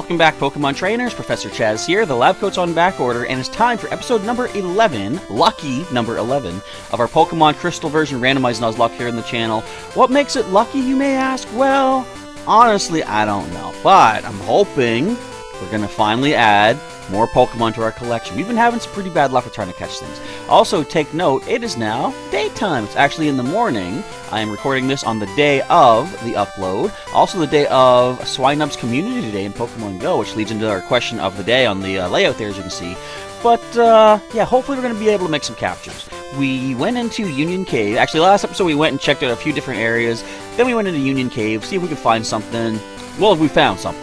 Welcome back, Pokemon Trainers. Professor Chaz here. The lab coat's on back order, and it's time for episode number 11, lucky number 11, of our Pokemon Crystal version randomized Nuzlocke here on the channel. What makes it lucky, you may ask? Well, honestly, I don't know. But I'm hoping we're going to finally add more Pokemon to our collection. We've been having some pretty bad luck with trying to catch things. Also, take note, it is now daytime. It's actually in the morning. I am recording this on the day of the upload. Also the day of Swinub's Community Day in Pokemon Go, which leads into our question of the day on the layout there, as you can see. But, yeah, hopefully we're going to be able to make some captures. We went into Union Cave. Actually, last episode we went and checked out a few different areas. Then we went into Union Cave, see if we could find something. Well, we found something.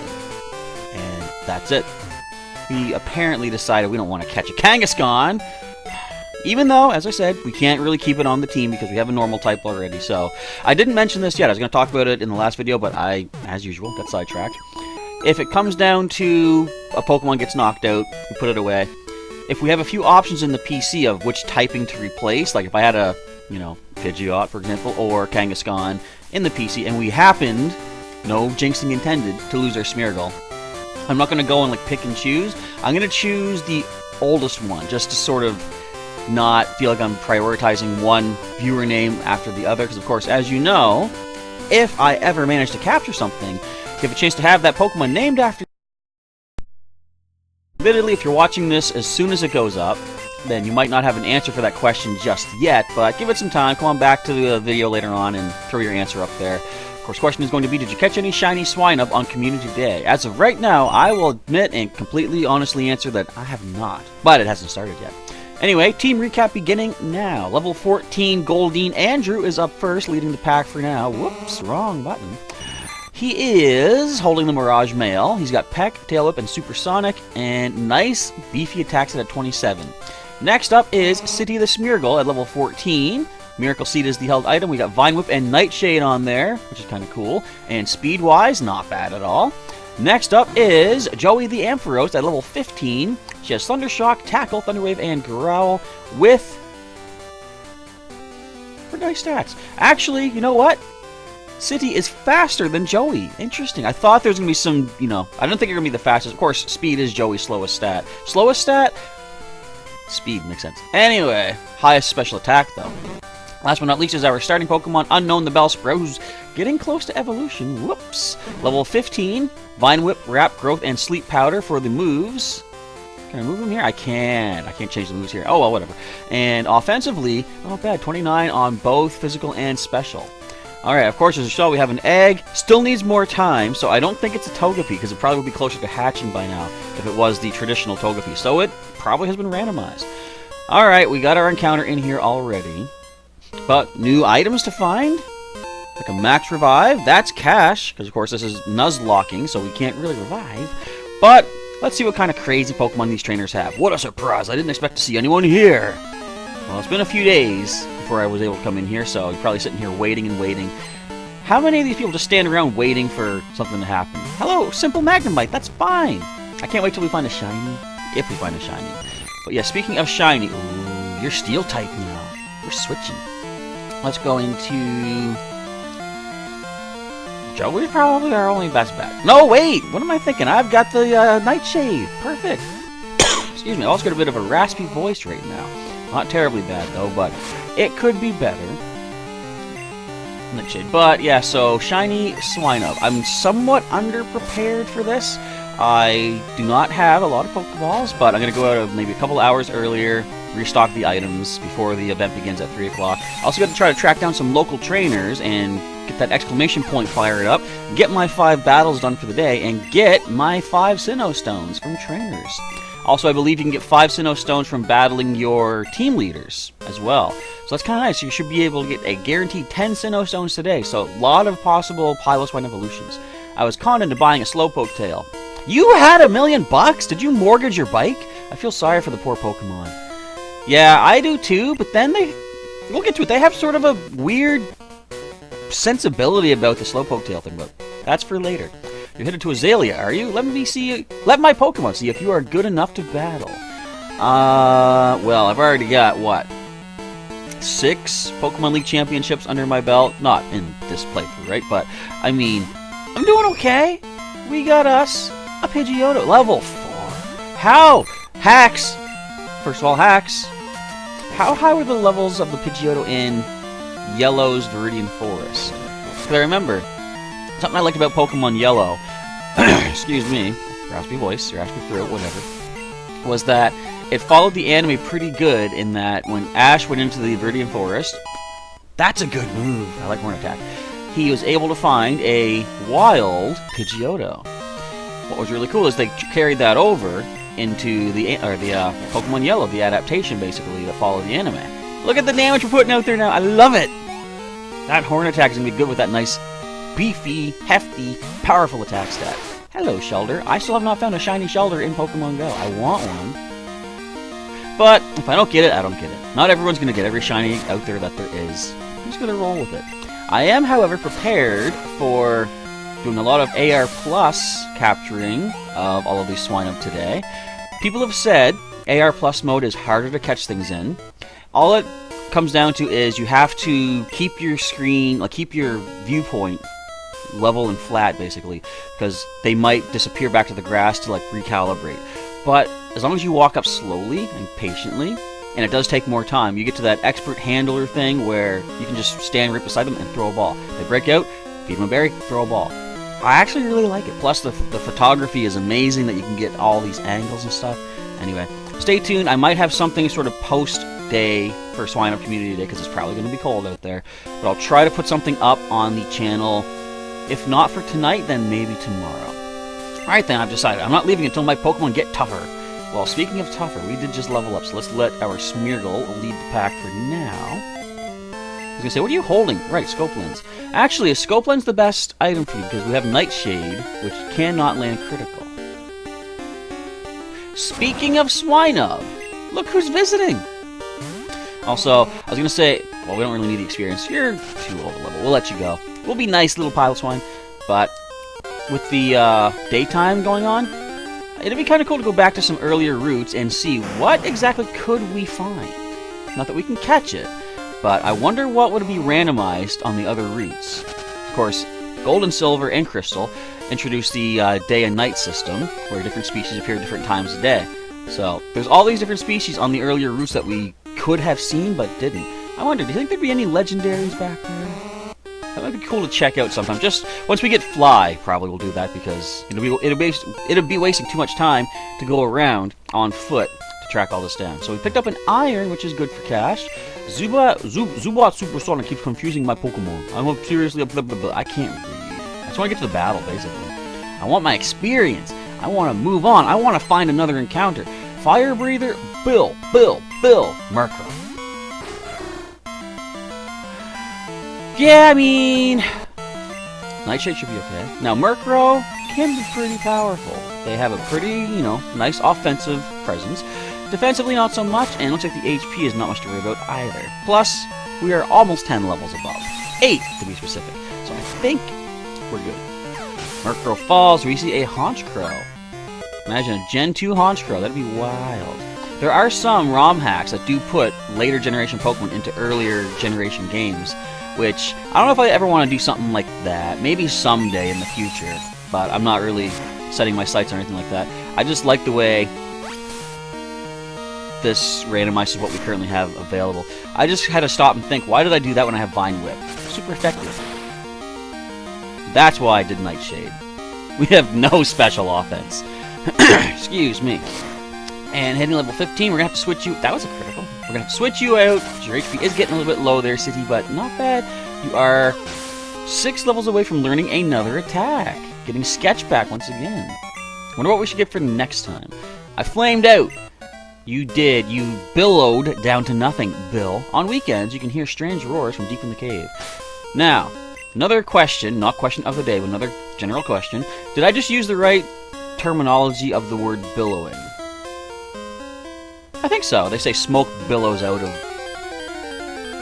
And that's it. We apparently decided we don't want to catch a Kangaskhan, even though, as I said, we can't really keep it on the team because we have a normal type already. So, I didn't mention this yet. I was going to talk about it in the last video, but I, as usual, got sidetracked. If it comes down to a Pokemon gets knocked out, we put it away. If we have a few options in the PC of which typing to replace, like if I had a, Pidgeot, for example, or Kangaskhan in the PC, and we happened, no jinxing intended, to lose our Smeargle, I'm not going to go and pick and choose. I'm going to choose the oldest one, just to sort of not feel like I'm prioritizing one viewer name after the other, because of course, as you know, if I ever manage to capture something, you have a chance to have that Pokemon named after. Admittedly, if you're watching this as soon as it goes up, then you might not have an answer for that question just yet, but give it some time. Come on back to the video later on and throw your answer up there. Of course, question is going to be, did you catch any shiny Swinub on Community Day? As of right now, I will admit and completely honestly answer that I have not, but it hasn't started yet. Anyway, team recap beginning now. Level 14 Goldeen Andrew is up first, leading the pack for now. Whoops, wrong button. He is holding the Mirage Mail. He's got Peck, Tail Whip, and Supersonic, and nice beefy attacks at 27. Next up is City the Smeargle at level 14. Miracle Seed is the held item. We got Vine Whip and Nightshade on there, which is kind of cool. And speed-wise, not bad at all. Next up is Joey the Ampharos at level 15. She has Thundershock, Tackle, Thunderwave, and Growl with pretty nice stats. Actually, you know what? City is faster than Joey. Interesting. I thought there was going to be some, I don't think you're going to be the fastest. Of course, speed is Joey's slowest stat. Slowest stat? Speed makes sense. Anyway, highest special attack, though. Last but not least is our starting Pokemon, Unknown the Bellsprout, who's getting close to evolution. Whoops. Level 15, Vine Whip, Wrap, Growth, and Sleep Powder for the moves. Can I move them here? I can. I can't change the moves here. Oh, well, whatever. And offensively, not bad, 29 on both physical and special. Alright, of course, as you saw, we have an egg. Still needs more time, so I don't think it's a Togepi, because it probably would be closer to hatching by now if it was the traditional Togepi. So it probably has been randomized. Alright, we got our encounter in here already. But new items to find, like a max revive. That's cash, because of course this is Nuzlocking, so we can't really revive. But let's see what kind of crazy Pokemon these trainers have. What a surprise! I didn't expect to see anyone here. Well, it's been a few days before I was able to come in here, so you're probably sitting here waiting and waiting. How many of these people just stand around waiting for something to happen? Hello, simple Magnemite. That's fine. I can't wait till we find a shiny, if we find a shiny. But yeah, speaking of shiny, ooh, you're Steel type now. We're switching. Let's go into Joey's probably our only best bet. No, wait! What am I thinking? I've got the Nightshade. Perfect. Excuse me, I also got a bit of a raspy voice right now. Not terribly bad, though, but it could be better. Nightshade. But, yeah, so shiny Swinub. I'm somewhat underprepared for this. I do not have a lot of Pokeballs, but I'm going to go out maybe a couple hours earlier, restock the items before the event begins at 3 o'clock. I also got to try to track down some local trainers and get that exclamation point fired up, get my 5 battles done for the day, and get my 5 Sinnoh Stones from trainers. Also, I believe you can get 5 Sinnoh Stones from battling your team leaders as well. So that's kind of nice. You should be able to get a guaranteed 10 Sinnoh Stones today. So a lot of possible Piloswine evolutions. I was conned into buying a Slowpoke tail. You had $1 million? Did you mortgage your bike? I feel sorry for the poor Pokemon. Yeah, I do too, but then we'll get to it. They have sort of a weird sensibility about the Slowpoke tail thing, but that's for later. You're headed to Azalea, are you? Let my Pokemon see if you are good enough to battle. Well, I've already got, what, 6 Pokemon League Championships under my belt? Not in this playthrough, right? But, I mean, I'm doing okay. We got us. a Pidgeotto. Level 4. How? Hacks. First of all, hacks. How high were the levels of the Pidgeotto in Yellow's Viridian Forest? Because I remember, something I liked about Pokemon Yellow, excuse me, raspy voice, raspy throat, whatever, was that it followed the anime pretty good in that when Ash went into the Viridian Forest, that's a good move. I like Horn Attack. He was able to find a wild Pidgeotto. What was really cool is they carried that over into the Pokemon Yellow, the adaptation basically that followed the anime. Look at the damage we're putting out there now. I love it. That Horn Attack is gonna be good with that nice, beefy, hefty, powerful attack stat. Hello, Shelder. I still have not found a shiny Shelder in Pokemon Go. I want one. But if I don't get it, I don't get it. Not everyone's gonna get every shiny out there that there is. I'm just gonna roll with it. I am, however, prepared for doing a lot of AR Plus capturing of all of these Swinub today. People have said AR Plus mode is harder to catch things in. All it comes down to is you have to keep your screen, like keep your viewpoint level and flat, basically, because they might disappear back to the grass to like recalibrate. But as long as you walk up slowly and patiently, and it does take more time, you get to that expert handler thing where you can just stand right beside them and throw a ball. They break out, feed them a berry, throw a ball. I actually really like it. Plus, the photography is amazing that you can get all these angles and stuff. Anyway, stay tuned. I might have something sort of post-day for Swine Up Community Day because it's probably going to be cold out there. But I'll try to put something up on the channel. If not for tonight, then maybe tomorrow. Alright then, I've decided. I'm not leaving until my Pokemon get tougher. Well, speaking of tougher, we did just level up, so let's let our Smeargle lead the pack for now. I was going to say, what are you holding? Right, Scope Lens. Actually, a Scope Lens the best item for you because we have Nightshade, which cannot land critical. Speaking of Swinub, look who's visiting! Also, I was going to say, well, we don't really need the experience. You're too old a level. We'll let you go. We'll be nice little pile swine, but with the daytime going on, it'd be kind of cool to go back to some earlier routes and see what exactly could we find. Not that we can catch it, but I wonder what would be randomized on the other routes. Of course, Gold and Silver and Crystal introduced the day and night system, where different species appear at different times of day. So, there's all these different species on the earlier routes that we could have seen, but didn't. I wonder, do you think there'd be any legendaries back there? That might be cool to check out sometime. Just once we get Fly, probably we'll do that because it'll be wasting too much time to go around on foot to track all this down. So we picked up an Iron, which is good for cash. Zubat Supersonic keeps confusing my Pokemon. I'm seriously I can't read. I just want to get to the battle, basically. I want my experience. I want to move on. I want to find another encounter. Fire Breather, Bill, Murkrow. Yeah, I mean, Nightshade should be okay. Now, Murkrow can be pretty powerful. They have a pretty, nice offensive presence. Defensively, not so much, and it looks like the HP is not much to worry about either. Plus, we are almost 10 levels above. 8, to be specific. So I think we're good. Murkrow falls, we see a Honchkrow. Imagine a Gen 2 Honchkrow, that'd be wild. There are some ROM hacks that do put later generation Pokemon into earlier generation games, which, I don't know if I ever want to do something like that. Maybe someday in the future, but I'm not really setting my sights on anything like that. I just like the way this randomizes what we currently have available. I just had to stop and think, why did I do that when I have Vine Whip? Super effective. That's why I did Nightshade. We have no special offense. Excuse me. And hitting level 15, we're going to have to switch you... That was a critical. We're going to have to switch you out. Your HP is getting a little bit low there, City, but not bad. You are 6 levels away from learning another attack. Getting Sketch back once again. Wonder what we should get for next time. I flamed out. You did. You billowed down to nothing, Bill. On weekends, you can hear strange roars from deep in the cave. Now, another question, not question of the day, but another general question. Did I just use the right terminology of the word billowing? I think so. They say smoke billows out of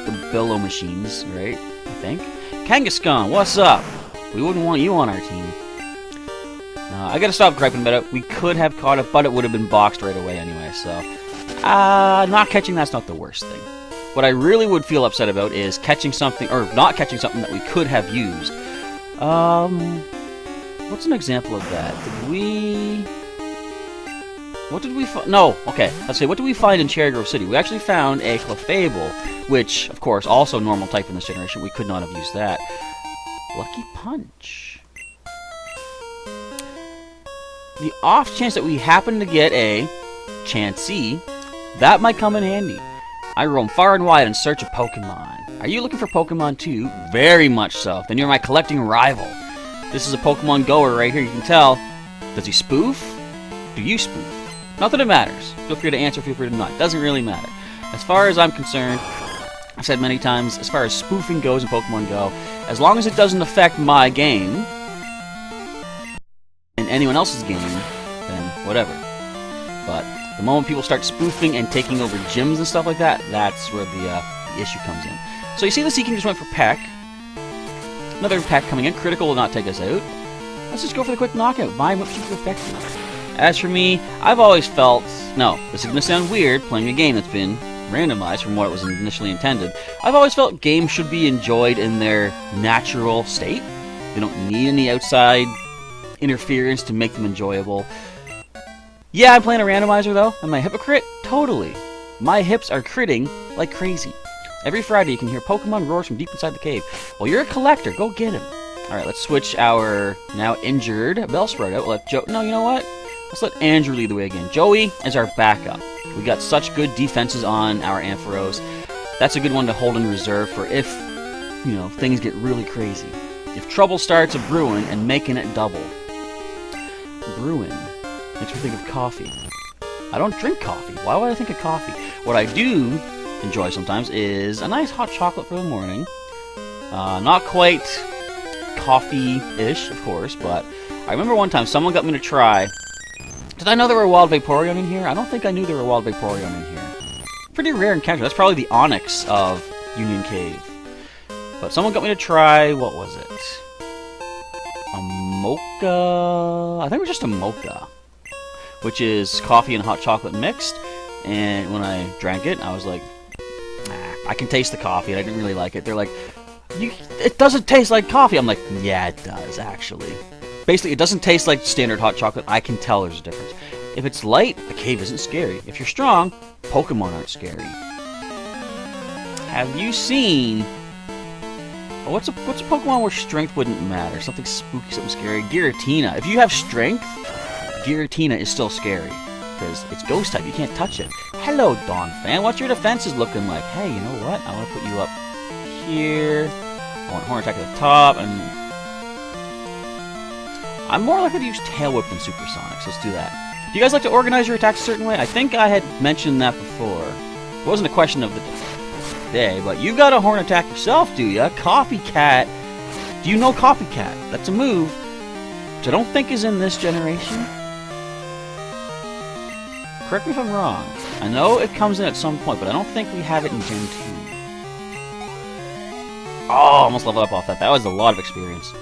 the billow machines, right? I think. Kangaskhan, what's up? We wouldn't want you on our team. I gotta stop griping about it. We could have caught it, but it would have been boxed right away anyway, so... not catching that's not the worst thing. What I really would feel upset about is catching something, or not catching something that we could have used. What's an example of that? What did we find? No, okay, let's see. What did we find in Cherry Grove City? We actually found a Clefable, which, of course, also normal type in this generation. We could not have used that. Lucky Punch. The off chance that we happen to get a Chansey, that might come in handy. I roam far and wide in search of Pokemon. Are you looking for Pokemon too? Very much so. Then you're my collecting rival. This is a Pokemon goer right here, you can tell. Does he spoof? Do you spoof? Not that it matters. Feel free to answer, feel free to not. Doesn't really matter. As far as I'm concerned, I've said many times, as far as spoofing goes in Pokemon Go, as long as it doesn't affect my game and anyone else's game, then whatever. But the moment people start spoofing and taking over gyms and stuff like that, that's where the issue comes in. So you see the Seeking just went for Peck. Another Peck coming in. Critical will not take us out. Let's just go for the quick knockout. Vine Whip's super effective. As for me, I've always felt... No, this is going to sound weird, playing a game that's been randomized from what it was initially intended. I've always felt games should be enjoyed in their natural state. They don't need any outside interference to make them enjoyable. Yeah, I'm playing a randomizer, though. Am I a hypocrite? Totally. My hips are critting like crazy. Every Friday you can hear Pokemon roars from deep inside the cave. Well, you're a collector. Go get him. Alright, let's switch our now injured Bellsprout out. We'll let Joe... No, you know what? Let's let Andrew lead the way again. Joey is our backup. We got such good defenses on our Ampharos. That's a good one to hold in reserve for if, you know, things get really crazy. If trouble starts a-brewing and making it double. Brewing. Makes me think of coffee. I don't drink coffee. Why would I think of coffee? What I do enjoy sometimes is a nice hot chocolate for the morning. Not quite coffee-ish, of course, but I remember one time someone got me to try... Did I know there were wild Vaporeon in here? I don't think I knew there were wild Vaporeon in here. Pretty rare encounter. That's probably the Onyx of Union Cave. But someone got me to try... What was it? A mocha... I think it was just a mocha. Which is coffee and hot chocolate mixed. And when I drank it, I was like... I can taste the coffee, and I didn't really like it. They're like... It doesn't taste like coffee. I'm like, yeah, it does, actually. Basically, it doesn't taste like standard hot chocolate. I can tell there's a difference. If it's light, the cave isn't scary. If you're strong, Pokemon aren't scary. Have you seen... Oh, what's a Pokemon where strength wouldn't matter? Something spooky, something scary. Giratina. If you have strength, Giratina is still scary. Because it's ghost type. You can't touch it. Hello, Dawn fan. What's your defenses looking like? Hey, you know what? I want to put you up here. I want Horn Attack at the top. And I'm more likely to use Tail Whip than Supersonic, so let's do that. Do you guys like to organize your attacks a certain way? I think I had mentioned that before. It wasn't a question of the day, but you got a Horn Attack yourself, do ya? Copycat. Do you know Copycat? That's a move, which I don't think is in this generation. Correct me if I'm wrong. I know it comes in at some point, but I don't think we have it in Gen 2. Oh, almost leveled up off that. That was a lot of experience.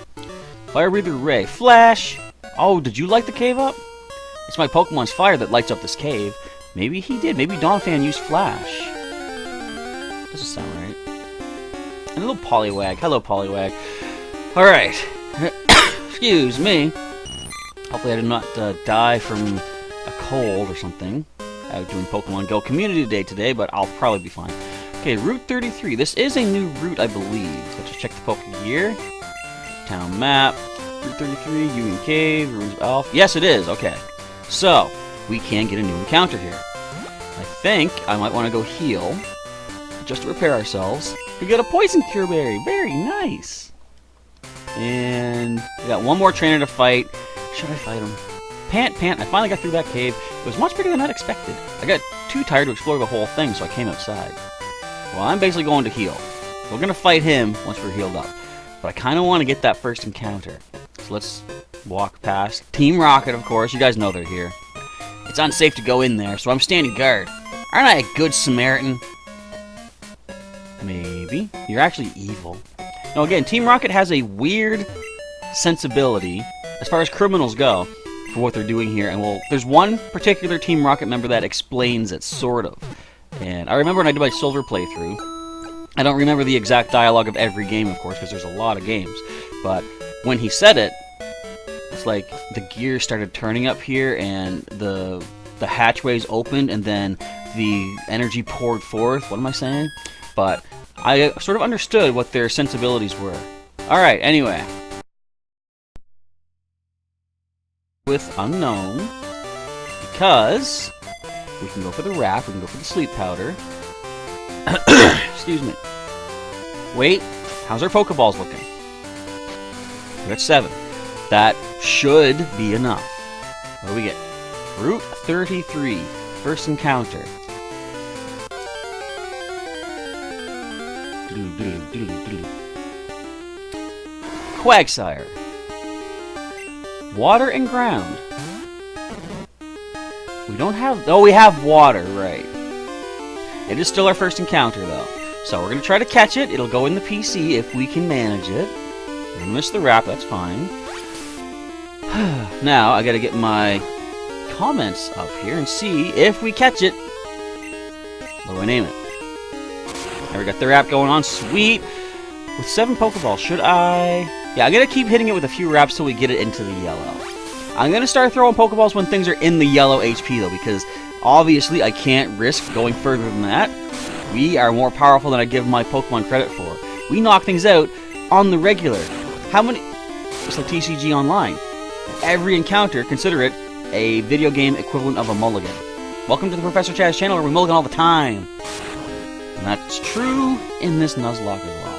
Fire Breather Ray. Flash! Oh, did you light the cave up? It's my Pokemon's fire that lights up this cave. Maybe he did. Maybe Donphan used Flash. Doesn't sound right. And a little Poliwag. Hello, Poliwag. Alright. Excuse me. Hopefully I did not die from a cold or something. Out doing Pokemon Go Community Day today, but I'll probably be fine. Okay, Route 33. This is a new route, I believe. Let's just check the Pokegear. Town map, Route 33, Union Cave, Ruins of Elf. Yes, it is. Okay. So, we can get a new encounter here. I think I might want to go heal, just to repair ourselves. We got a Poison Cure Berry. Very nice. And we got one more trainer to fight. Should I fight him? Pant. I finally got through that cave. It was much bigger than I'd expected. I got too tired to explore the whole thing, so I came outside. Well, I'm basically going to heal. We're going to fight him once we're healed up. But I kind of want to get that first encounter. So let's walk past. Team Rocket, of course. You guys know they're here. It's unsafe to go in there, so I'm standing guard. Aren't I a good Samaritan? Maybe. You're actually evil. Now again, Team Rocket has a weird sensibility as far as criminals go for what they're doing here. And there's one particular Team Rocket member that explains it, sort of. And I remember when I did my Silver playthrough, I don't remember the exact dialogue of every game, of course, because there's a lot of games. But when he said it, it's like the gears started turning up here, and the hatchways opened, and then the energy poured forth. What am I saying? But I sort of understood what their sensibilities were. Alright, anyway. With unknown, because we can go for the wrap, we can go for the sleep powder. Excuse me. Wait, how's our Pokeballs looking? We're at 7. That should be enough. What do we get? Route 33. First encounter. Quagsire. Water and ground. We don't have... Oh, we have water, right. It is still our first encounter, though. So we're going to try to catch it. It'll go in the PC if we can manage it. We're going to miss the wrap, that's fine. Now, I got to get my comments up here and see if we catch it. What do I name it? There we got the wrap going on. Sweet. With 7 Pokeballs, should I... Yeah, I'm going to keep hitting it with a few wraps till we get it into the yellow. I'm going to start throwing Pokeballs when things are in the yellow HP, though, because obviously I can't risk going further than that. We are more powerful than I give my Pokemon credit for. We knock things out on the regular. How many... It's like TCG Online. Every encounter, consider it a video game equivalent of a mulligan. Welcome to the Professor Chaz channel, where we mulligan all the time. And that's true in this Nuzlocke as well.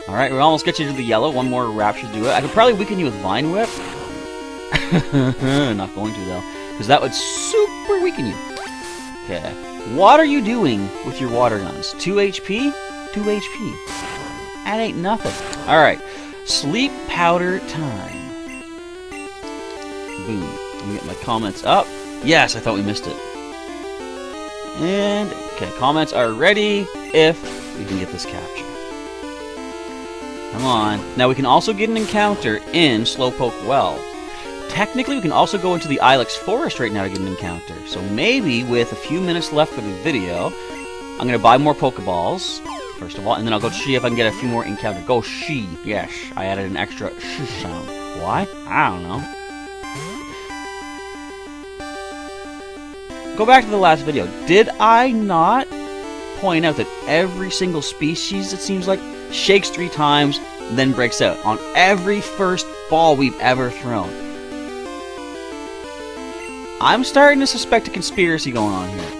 Alright, we almost get you to the yellow. One more wrap should do it. I could probably weaken you with Vine Whip. Not going to, though, because that would super weaken you. Okay. What are you doing with your water guns? 2 HP? 2 HP. That ain't nothing. Alright. Sleep powder time. Boom. Let me get my comments up. Yes, I thought we missed it. And, okay, comments are ready if we can get this capture. Come on. Now, we can also get an encounter in Slowpoke Well. Technically, we can also go into the Ilex Forest right now to get an encounter. So maybe with a few minutes left for the video, I'm going to buy more Pokeballs, first of all, and then I'll go see if I can get a few more encounters. Go she. Yes, I added an extra sh sound. Why? I don't know. Go back to the last video. Did I not point out that every single species, it seems like, shakes 3 times, then breaks out on every first ball we've ever thrown? I'm starting to suspect a conspiracy going on here.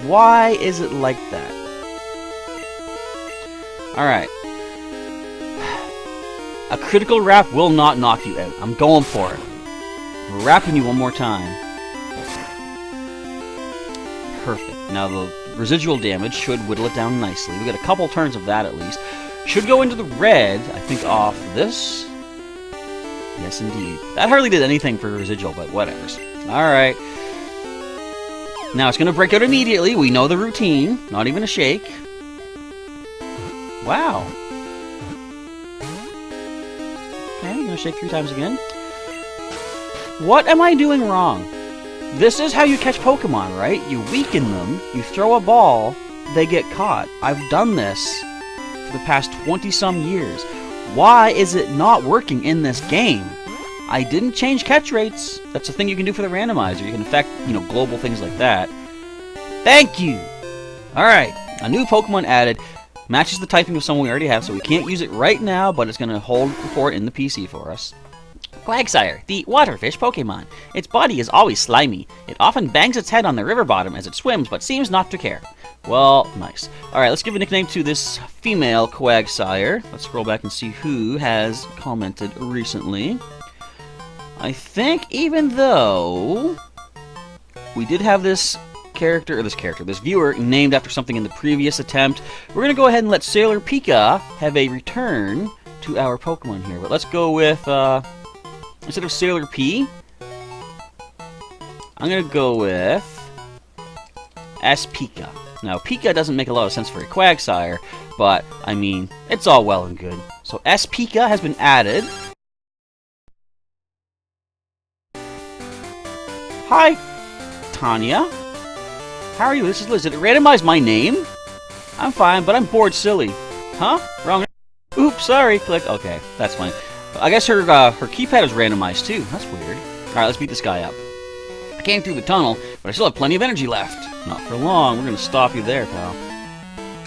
Why is it like that? Alright. A critical wrap will not knock you out. I'm going for it. We're wrapping you one more time. Perfect. Now the residual damage should whittle it down nicely. We got a couple turns of that at least. Should go into the red, I think, off this. Yes, indeed. That hardly did anything for residual, but whatevers. Alright. Now it's going to break out immediately. We know the routine. Not even a shake. Wow. Okay, I'm going to shake 3 times again. What am I doing wrong? This is how you catch Pokemon, right? You weaken them, you throw a ball, they get caught. I've done this for the past 20-some years. Why is it not working in this game? I didn't change catch rates. That's a thing you can do for the randomizer. You can affect, global things like that. Thank you! Alright, a new Pokemon added. Matches the typing of someone we already have, so we can't use it right now, but it's going to hold for it in the PC for us. Quagsire, the waterfish Pokemon. Its body is always slimy. It often bangs its head on the river bottom as it swims, but seems not to care. Well, nice. Alright, let's give a nickname to this female Quagsire. Let's scroll back and see who has commented recently. I think even though we did have this viewer named after something in the previous attempt, we're going to go ahead and let Sailor Pika have a return to our Pokemon here. But let's go with, instead of Sailor P, I'm going to go with S. Pika. Now, Pika doesn't make a lot of sense for a Quagsire, but, I mean, it's all well and good. So, S. Pika has been added. Hi, Tanya. How are you? This is Liz. Did it randomize my name? I'm fine, but I'm bored silly. Huh? Wrong. Oops, sorry. Click. Okay, that's fine. I guess her keypad is randomized too. That's weird. Alright, let's beat this guy up. I came through the tunnel, but I still have plenty of energy left. Not for long. We're going to stop you there, pal.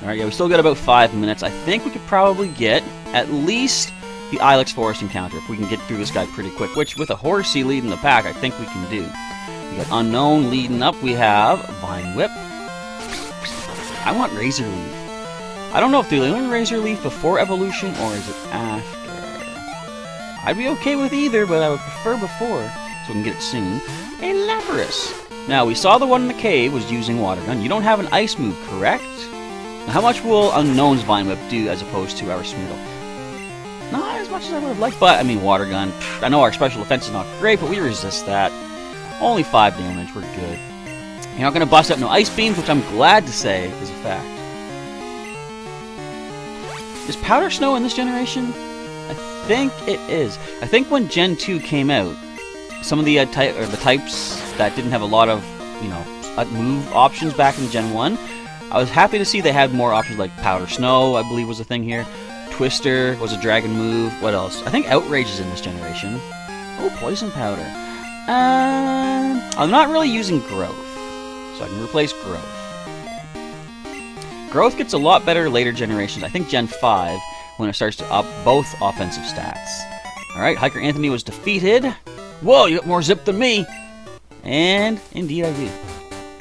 Alright, yeah, we still got about 5 minutes. I think we could probably get at least the Ilex Forest encounter if we can get through this guy pretty quick, which with a Horsey leading the pack, I think we can do. We got Unknown leading up. We have Vine Whip. I want Razor Leaf. I don't know if they learn Razor Leaf before evolution or is it after. I'd be okay with either, but I would prefer before, so we can get it soon. A Lapras. Now, we saw the one in the cave was using Water Gun. You don't have an ice move, correct? Now, how much will Unknown's Vine Whip do as opposed to our Smeargle? Not as much as I would have liked, but, I mean, Water Gun. I know our special defense is not great, but we resist that. Only 5 damage, we're good. You're not going to bust out no Ice Beams, which I'm glad to say is a fact. Is Powder Snow in this generation? I think it is. I think when Gen 2 came out, some of the types that didn't have a lot of, you know, move options back in Gen 1, I was happy to see they had more options like Powder Snow, I believe was a thing here. Twister was a dragon move. What else? I think Outrage is in this generation. Oh, Poison Powder. I'm not really using Growth, so I can replace Growth. Growth gets a lot better later generations. I think Gen 5, when it starts to up both offensive stats. Alright, Hiker Anthony was defeated. Whoa, you got more zip than me! And indeed I do.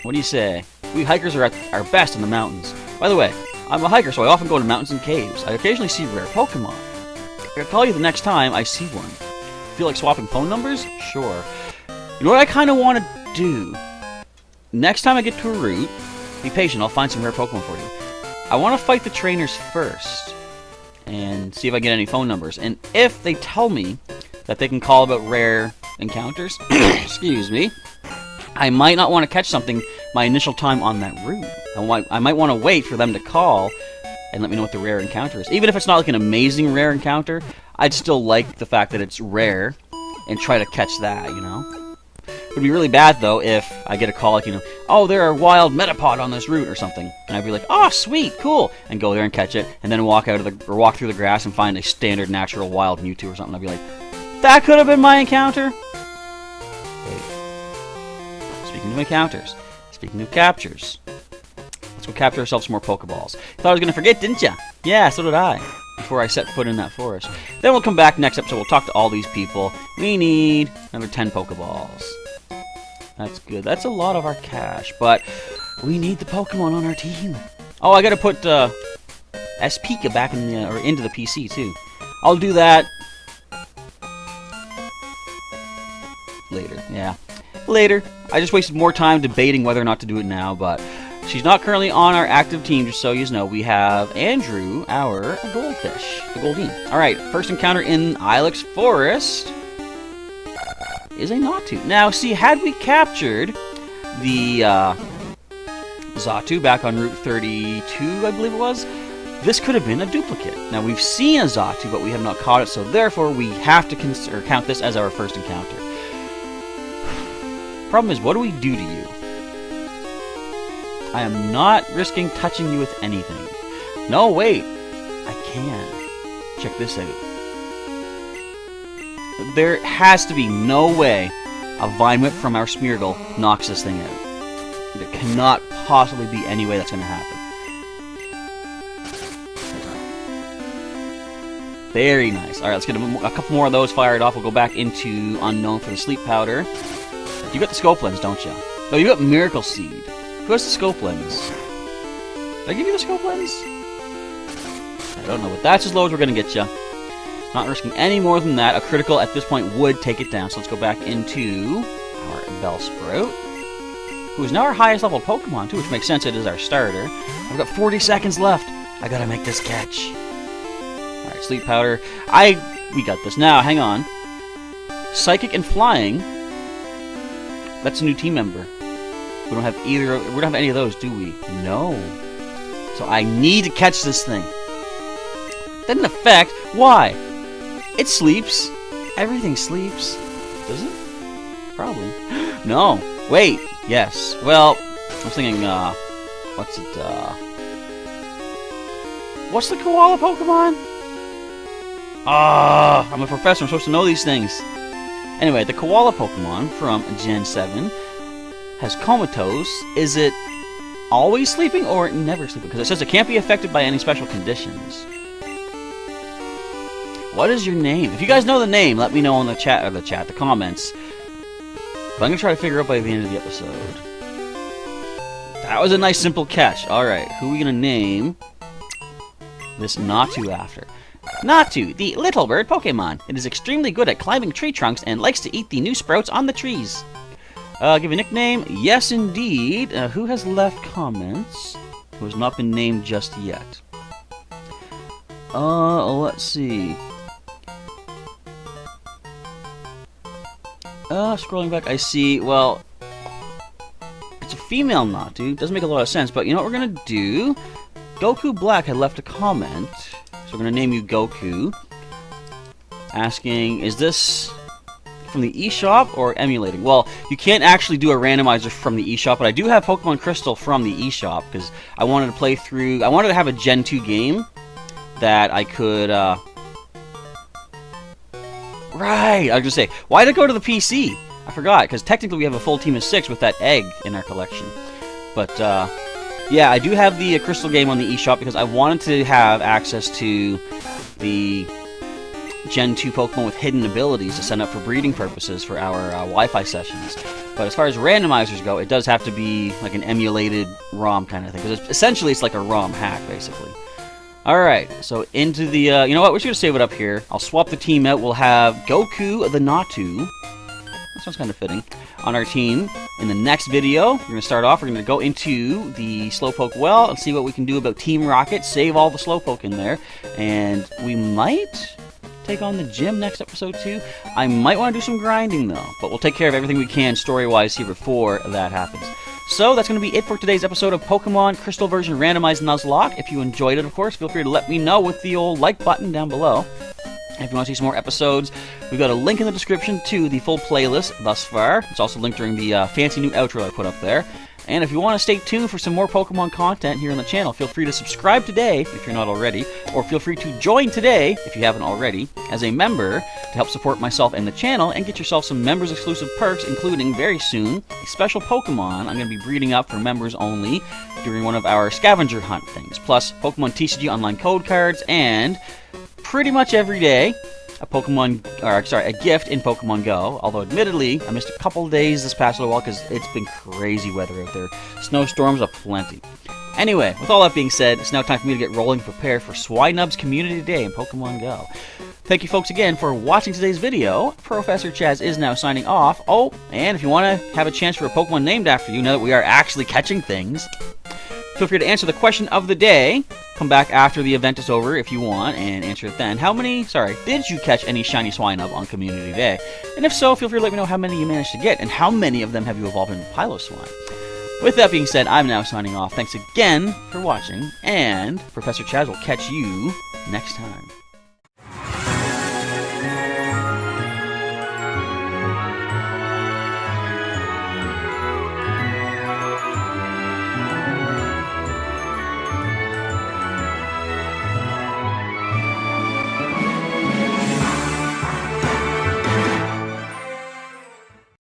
What do you say? We hikers are at our best in the mountains. By the way, I'm a hiker, so I often go to mountains and caves. I occasionally see rare Pokemon. I'll call you the next time I see one. Feel like swapping phone numbers? Sure. You know what I kind of want to do? Next time I get to a route, be patient, I'll find some rare Pokemon for you. I want to fight the trainers first and see if I get any phone numbers. And if they tell me that they can call about rare encounters, excuse me, I might not want to catch something my initial time on that route. I might want to wait for them to call and let me know what the rare encounter is. Even if it's not like an amazing rare encounter, I'd still like the fact that it's rare and try to catch that, you know? It would be really bad, though, if I get a call like, you know, oh, there are wild Metapod on this route or something. And I'd be like, oh, sweet, cool, and go there and catch it, and then walk through the grass and find a standard natural wild Mewtwo or something. I'd be like, that could have been my encounter. Wait. Speaking of encounters, speaking of captures, let's go capture ourselves some more Pokeballs. You thought I was going to forget, didn't ya? Yeah, so did I. Before I set foot in that forest. Then we'll come back next episode. We'll talk to all these people. We need another 10 Pokeballs. That's good. That's a lot of our cash, but we need the Pokemon on our team. Oh, I gotta put S-Pika back in the or into the PC too. I'll do that later. Yeah, later. I just wasted more time debating whether or not to do it now, but she's not currently on our active team, just so you know. We have Andrew, our goldfish, the Goldeen. All right, first encounter in Ilex Forest is a Natu. Now, see, had we captured the Xatu back on Route 32, I believe it was, this could have been a duplicate. Now, we've seen a Xatu, but we have not caught it, so therefore we have to count this as our first encounter. Problem is, what do we do to you? I am not risking touching you with anything. No, wait. I can. Check this out. There has to be no way a Vine Whip from our Smeargle knocks this thing out. There cannot possibly be any way that's going to happen. Very nice. Alright, let's get a couple more of those fired off. We'll go back into Unknown for the Sleep Powder. You got the Scope Lens, don't you? No, you got Miracle Seed. Who has the Scope Lens? Did I give you the Scope Lens? I don't know, but that's as low as we're going to get you. Not risking any more than that. A critical at this point would take it down. So let's go back into our Bellsprout, who is now our highest level Pokemon too, which makes sense. It is our starter. I've got 40 seconds left. I gotta make this catch. Alright, Sleep Powder. We got this. Now, hang on. Psychic and Flying. That's a new team member. We don't have either. We don't have any of those, do we? No. So I need to catch this thing. Doesn't affect. Why? It sleeps. Everything sleeps. Does it? Probably. No. Wait. Yes. Well, I was thinking, what's it, what's the koala Pokemon? Ah, I'm a professor. I'm supposed to know these things. Anyway, the koala Pokemon from Gen 7 has comatose. Is it always sleeping or never sleeping? Because it says it can't be affected by any special conditions. What is your name? If you guys know the name, let me know in the comments. But I'm going to try to figure out by the end of the episode. That was a nice simple catch. Alright, who are we going to name this Natu after? Natu, the little bird Pokemon. It is extremely good at climbing tree trunks and likes to eat the new sprouts on the trees. Give a nickname? Yes, indeed. Who has left comments? Who has not been named just yet? Let's see. Scrolling back, I see, well, it's a female Natu. Doesn't make a lot of sense, but you know what we're gonna do? Goku Black had left a comment. So we're going to name you Goku. Asking, is this from the eShop or emulating? Well, you can't actually do a randomizer from the eShop, but I do have Pokemon Crystal from the eShop because I wanted to play through... I wanted to have a Gen 2 game that I could... Right! I was going to say, why did it go to the PC? I forgot, because technically we have a full team of 6 with that egg in our collection. But, yeah, I do have the Crystal game on the eShop because I wanted to have access to the Gen 2 Pokemon with hidden abilities to send up for breeding purposes for our Wi-Fi sessions. But as far as randomizers go, it does have to be like an emulated ROM kind of thing. Because essentially it's like a ROM hack, basically. Alright, so into the... you know what? We're just going to save it up here. I'll swap the team out. We'll have Goku the Natu. That sounds kind of fitting. On our team. In the next video, we're going to start off, we're going to go into the Slowpoke well and see what we can do about Team Rocket, save all the Slowpoke in there, and we might take on the gym next episode too. I might want to do some grinding though, but we'll take care of everything we can story-wise here before that happens. So that's going to be it for today's episode of Pokemon Crystal version Randomized Nuzlocke. If you enjoyed it, of course, feel free to let me know with the old like button down below. And if you want to see some more episodes, we've got a link in the description to the full playlist thus far. It's also linked during the fancy new outro I put up there. And if you want to stay tuned for some more Pokemon content here on the channel, feel free to subscribe today if you're not already, or feel free to join today if you haven't already as a member to help support myself and the channel and get yourself some members exclusive perks, including very soon a special Pokemon I'm going to be breeding up for members only during one of our scavenger hunt things, plus Pokemon TCG online code cards, and pretty much every day a gift in Pokemon Go, although admittedly I missed a couple of days this past little while because it's been crazy weather out there. Snowstorms aplenty. Anyway, with all that being said, it's now time for me to get rolling to prepare for Swinub's Community Day in Pokemon Go. Thank you folks again for watching today's video. Professor Chaz is now signing off. Oh, and if you want to have a chance for a Pokemon named after you, now that we are actually catching things, feel free to answer the question of the day. Come back after the event is over if you want and answer it then. Did you catch any shiny Swinub on Community Day? And if so, feel free to let me know how many you managed to get and how many of them have you evolved into Piloswine. With that being said, I'm now signing off. Thanks again for watching, and Professor Chaz will catch you next time.